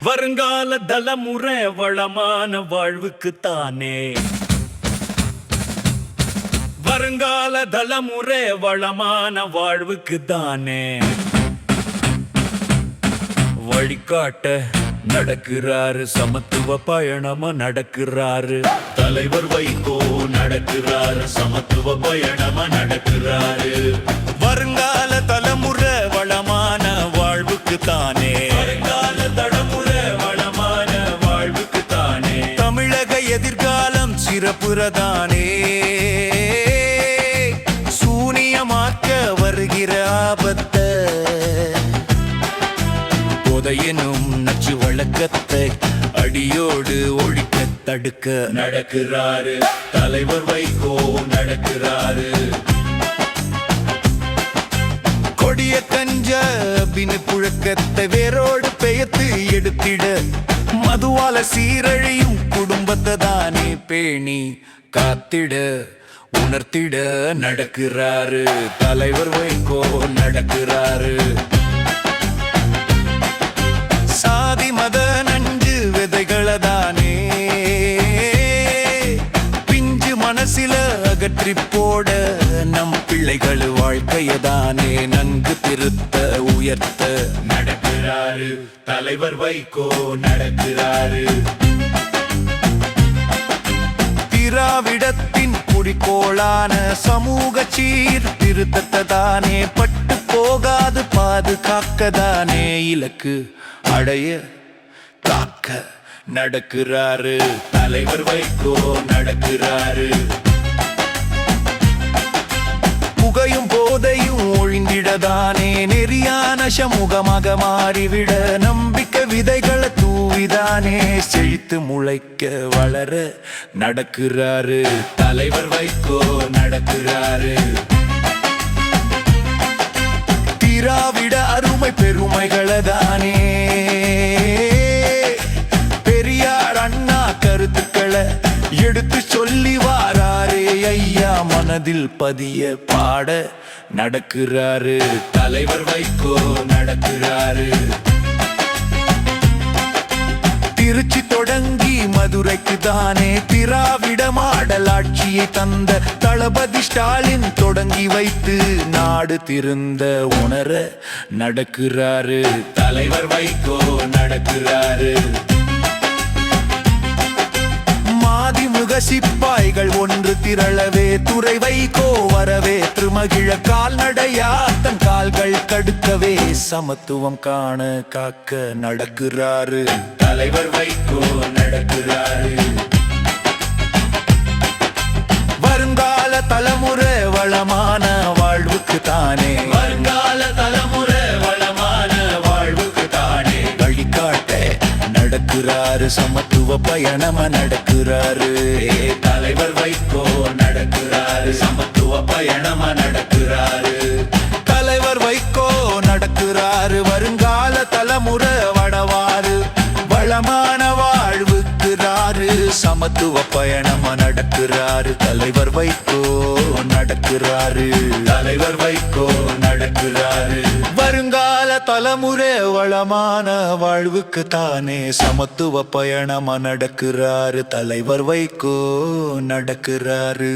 வருங்கால தலைமுறை வளமான வாழ்வுக்கு தானே. வருங்கால தலைமுறை வளமான வாழ்வுக்கு தானே. வழிகாட்ட நடக்கிறாரு, சமத்துவ பயணமா நடக்கிறாரு. தலைவர் வைகோ நடக்கிறாரு, சமத்துவ பயணமா நடக்கிறாரு. வருங்கால தலைமுறை வளமான வாழ்வுக்கு தானே. வருங்கால தலைமுறை வளமான வாழ்வுக்கு தானே. தமிழக எதிர்காலம் சிறப்புறதானே. சூனியமாக்க வருகிற ஆபத்த போதையெனும் நச்சு வழக்கத்தை அடியோடு ஒழிக்க தடுக்க நடக்கிறாரு. தலைவர் வைகோ நடக்கிறாரு. கொடிய கஞ்ச பின் புழக்கத்தை வேரோடு பெயர்த்து எடுத்திட, மதுவால சீரழியும் குடும்பத்தை தானே பேணி காத்திட உணர்த்திட நடக்கிறாரு. தலைவர் வைகோ நடக்கிறாரு. சாதி மத நஞ்சு விதைகளதானே பிஞ்சு மனசில அகற்றி போட, நம் பிள்ளைகள் வாழ்க்கையதானே நன்கு திருத்த உயர்த்த நடக்கிறாரு. தலைவர் வைகோ நடக்கிறாரு. திராவிடத்தின் குறிக்கோளான சமூக சீர்திருத்தத்தை தானே பட்டு போகாது பாதுகாக்கதானே இலக்கு அடைய காக்க நடக்கிறாரு. தலைவர் வைகோ நடக்கிறாரு. புகையும் போதையும் ஒழிந்திடதானே நெறியான சமூகமாக மாறிவிட, நம்பிக்கை விதைகளை தூவிதானே செழித்து முளைக்க வளர நடக்கிறாரு. தலைவர் வைகோ நடக்கிறாரு. திராவிட அருமை பெருமைகளதானே பெரியார் அண்ணா கருத்துக்களை எடுத்து சொல்லி வாராரே ஐயா, மனதில் பதிய பாட நடக்கிறாரு. தலைவர் வைகோ நடக்கிறாரு. திருச்சி தொடங்கி மதுரைக்கு தானே திராவிட மாடல் ஆட்சியை தந்த தளபதி ஸ்டாலின் தொடங்கி வைத்து நாடு திருந்த உணர நடக்கிறாரு. தலைவர் வைகோ நடக்கிறாரு. மாதிமுக சிப்பாய்கள் ஒன்று திரளவே துறை வைகோ வரவே திருமகிழ கால்நடையா தன் கால்கள் கடுக்கவே சமத்துவம் காண காக்க நடக்கிறாரு. தலைவர் வைகோ நடக்கிறாரு. வருங்கால தலைமுறை வளமான வாழ்வுக்கு தானே. வருங்கால தலைமுறை வளமான வாழ்வுக்கு தானே வழிகாட்ட நடக்கிறாரு. சமத்துவ பயணமா நடக்கிறாரு. தலைவர் வைகோ நடக்கிறாரு. சமத்துவ பயணமா நடக்கிறாரு. தலைவர் வைகோ நடக்கிறாரு. வருங்கால தலைமுறை வடவாறு வளமான வாழ்வுக்குறாரு. சமத்துவ பயணமா நடக்கிறாரு. தலைவர் வைகோ நடக்கிறாரு. தலைவர் வைகோ நடக்கிறாரு. வருங்கால தலைமுறை வளமான வாழ்வுக்கு தானே சமத்துவ பயணமா நடக்கிறாரு. தலைவர் வைகோ நடக்கிறாரு.